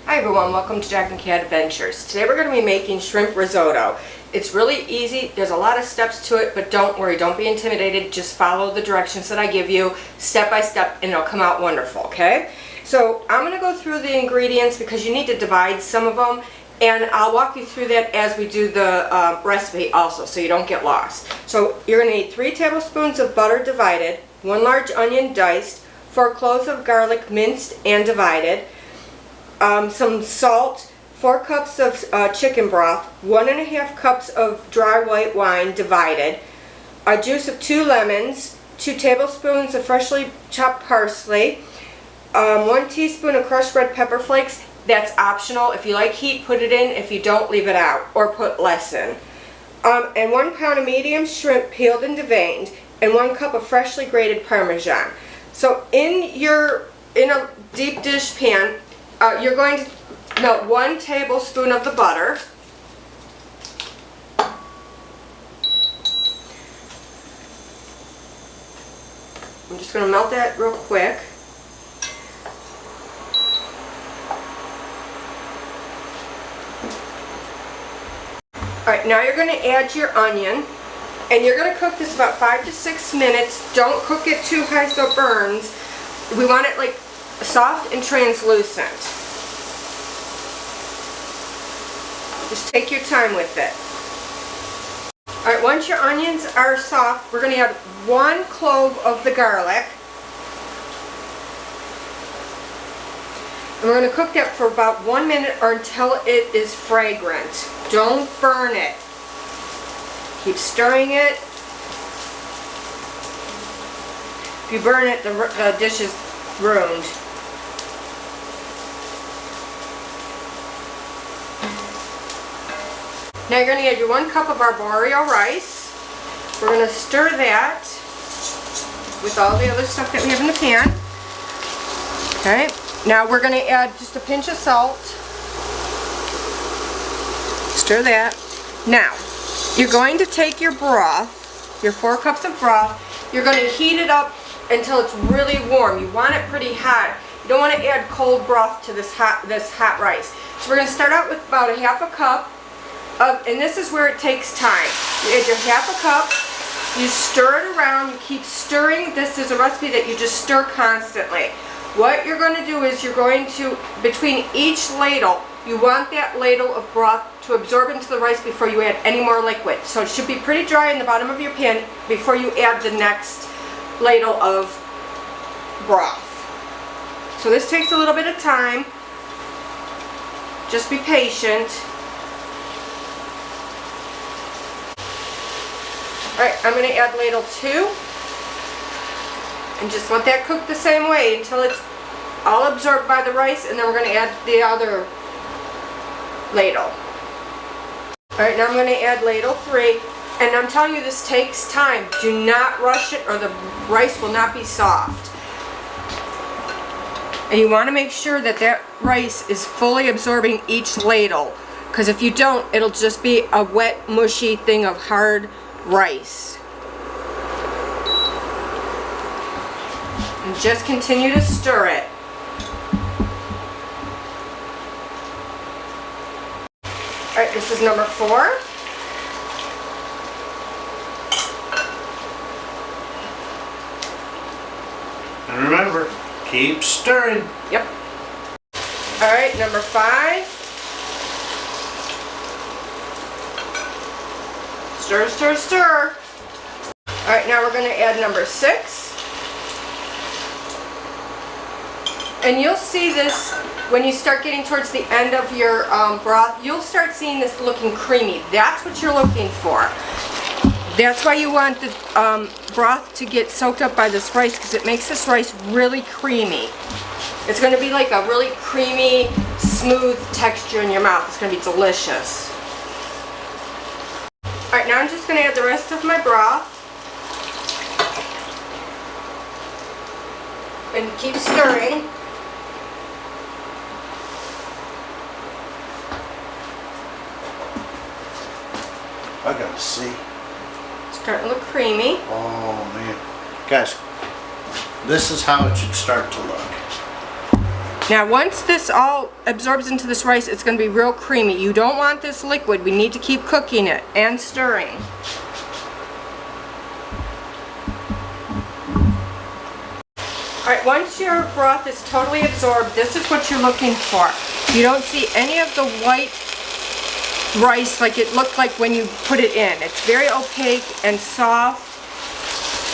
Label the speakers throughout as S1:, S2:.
S1: Hi everyone, welcome to Jack and Cat Adventures. Today we're going to be making shrimp risotto. It's really easy, there's a lot of steps to it, but don't worry, don't be intimidated, just follow the directions that I give you step by step and it'll come out wonderful, okay? So I'm going to go through the ingredients because you need to divide some of them, and I'll walk you through that as we do the recipe also, so you don't get lost. So you're going to need 3 tablespoons of butter divided, 1 large onion diced, 4 cloves of garlic minced and divided, some salt, 4 cups of chicken broth, 1½ cups of dry white wine divided, a juice of 2 lemons, 2 tablespoons of freshly chopped parsley, 1 teaspoon of crushed red pepper flakes. That's optional. If you like heat, put it in. If you don't, leave it out or put less in. And 1 pound of medium shrimp peeled and deveined, and 1 cup of freshly grated Parmesan. So in a deep dish pan, you're going to melt 1 tablespoon of the butter. I'm just going to melt that real quick. Alright, now you're going to add your onion, and you're going to cook this about 5 to 6 minutes. Don't cook it too high so it burns. We want it like soft and translucent. Just take your time with it. Alright, once your onions are soft, we're going to add 1 clove of the garlic. And we're going to cook that for about 1 minute or until it is fragrant. Don't burn it. Keep stirring it. If you burn it, the dish is ruined. Now you're going to add your 1 cup of arborio rice. We're going to stir that with all the other stuff that we have in the pan. Okay. Now we're going to add just a pinch of salt. Stir that. Now, you're going to take your broth, your 4 cups of broth, you're going to heat it up until it's really warm. You want it pretty hot. You don't want to add cold broth to this hot rice. So we're going to start out with about a 1/2 cup of, and this is where it takes time. You add your 1/2 cup, you stir it around, you keep stirring. This is a recipe that you just stir constantly. What you're going to do is you're going to, between each ladle, you want that ladle of broth to absorb into the rice before you add any more liquid. So it should be pretty dry in the bottom of your pan before you add the next ladle of broth. So this takes a little bit of time. Just be patient. Alright, I'm going to add ladle 2. And just let that cook the same way until it's all absorbed by the rice, and then we're going to add the other ladle. Alright, now I'm going to add ladle 3, and I'm telling you this takes time. Do not rush it or the rice will not be soft. And you want to make sure that that rice is fully absorbing each ladle, because if you don't, it'll just be a wet, mushy thing of hard rice. And just continue to stir it. Alright, this is number 4.
S2: And remember, keep stirring.
S1: Yep. Alright, number 5. Stir, stir, stir. Alright, now we're going to add number 6. And you'll see this when you start getting towards the end of your broth. You'll start seeing this looking creamy. That's what you're looking for. That's why you want the broth to get soaked up by this rice, because it makes this rice really creamy. It's going to be like a really creamy, smooth texture in your mouth. It's going to be delicious. Alright, now I'm just going to add the rest of my broth. And keep stirring.
S2: I gotta see.
S1: Starting to look creamy.
S2: Oh man. Guys, this is how it should start to look.
S1: Now once this all absorbs into this rice, it's going to be real creamy. You don't want this liquid. We need to keep cooking it and stirring. Alright, once your broth is totally absorbed, this is what you're looking for. You don't see any of the white rice like it looked like when you put it in. It's very opaque and soft.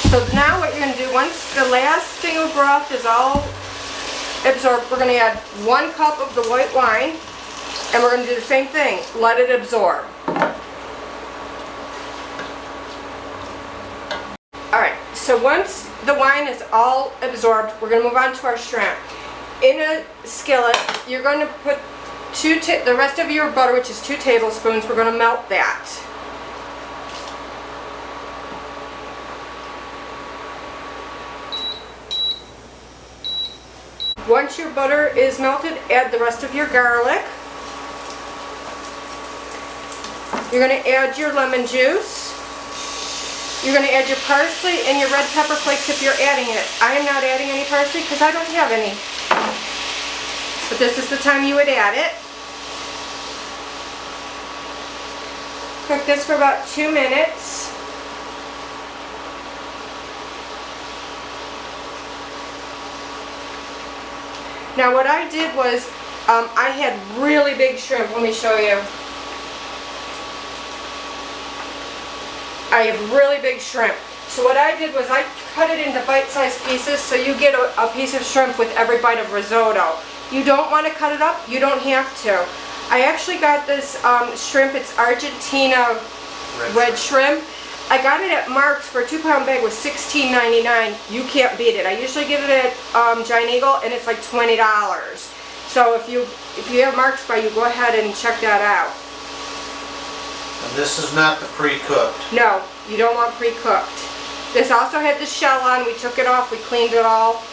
S1: So now what you're going to do, once the last thing of broth is all absorbed, we're going to add 1 cup of the white wine, and we're going to do the same thing. Let it absorb. Alright, so once the wine is all absorbed, we're going to move on to our shrimp. In a skillet, you're going to put the rest of your butter, which is 2 tablespoons, we're going to melt that. Once your butter is melted, add the rest of your garlic. You're going to add your lemon juice. You're going to add your parsley and your red pepper flakes if you're adding it. I am not adding any parsley because I don't have any. But this is the time you would add it. Cook this for about 2 minutes. Now what I did was, I had really big shrimp. Let me show you. I have really big shrimp. So what I did was I cut it into bite-sized pieces so you get a piece of shrimp with every bite of risotto. You don't want to cut it up, you don't have to. I actually got this shrimp, it's Argentina red shrimp. I got it at Mark's for a 2-pound bag, was $16.99. You can't beat it. I usually get it at Giant Eagle and it's like $20. So if you have Mark's by you, go ahead and check that out.
S2: And this is not the pre-cooked.
S1: No, you don't want pre-cooked. This also had the shell on. We took it off, we cleaned it all.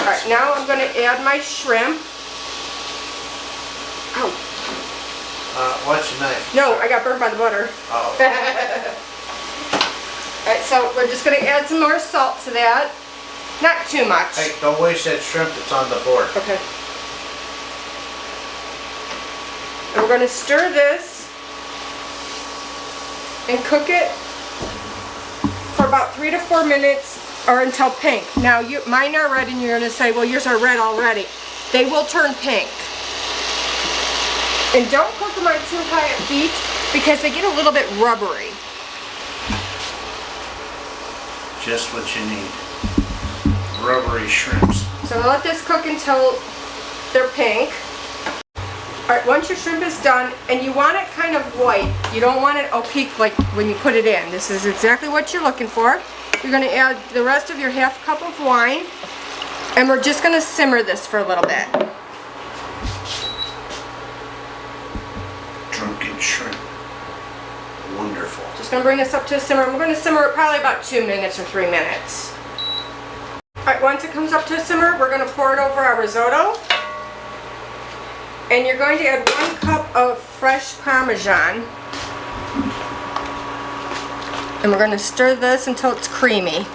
S1: Alright, now I'm going to add my shrimp. Ow.
S2: What's your knife?
S1: No, I got burnt by the butter.
S2: Oh.
S1: Alright, so we're just going to add some more salt to that. Not too much.
S2: Hey, don't waste that shrimp that's on the board.
S1: Okay. And we're going to stir this and cook it for about 3 to 4 minutes or until pink. Now, mine are red and you're going to say, well, yours are red already. They will turn pink. And don't cook them on too high at heat because they get a little bit rubbery.
S2: Just what you need. Rubbery shrimps.
S1: So let this cook until they're pink. Alright, once your shrimp is done, and you want it kind of white, you don't want it opaque like when you put it in. This is exactly what you're looking for. You're going to add the rest of your ½ cup of wine, and we're just going to simmer this for a little bit.
S2: Drunken shrimp. Wonderful.
S1: Just going to bring this up to a simmer. We're going to simmer it probably about 2 minutes or 3 minutes. Alright, once it comes up to a simmer, we're going to pour it over our risotto. And you're going to add 1 cup of fresh Parmesan. And we're going to stir this until it's creamy.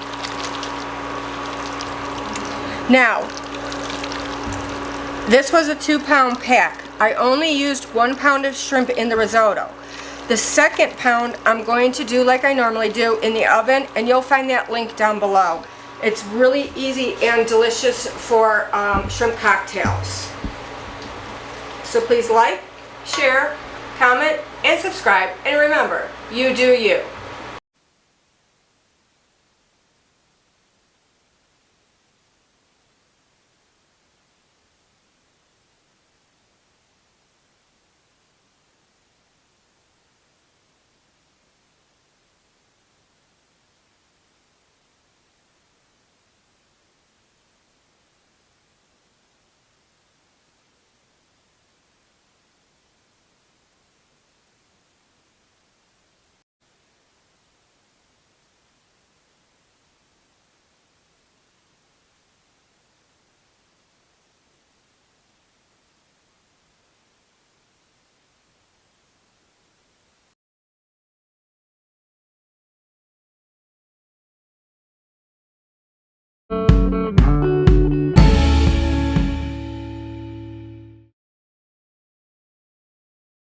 S1: Now, this was a 2-pound pack. I only used 1 pound of shrimp in the risotto. The second pound I'm going to do like I normally do in the oven, and you'll find that link down below. It's really easy and delicious for shrimp cocktails. So please like, share, comment, and subscribe. And remember, you do you. it.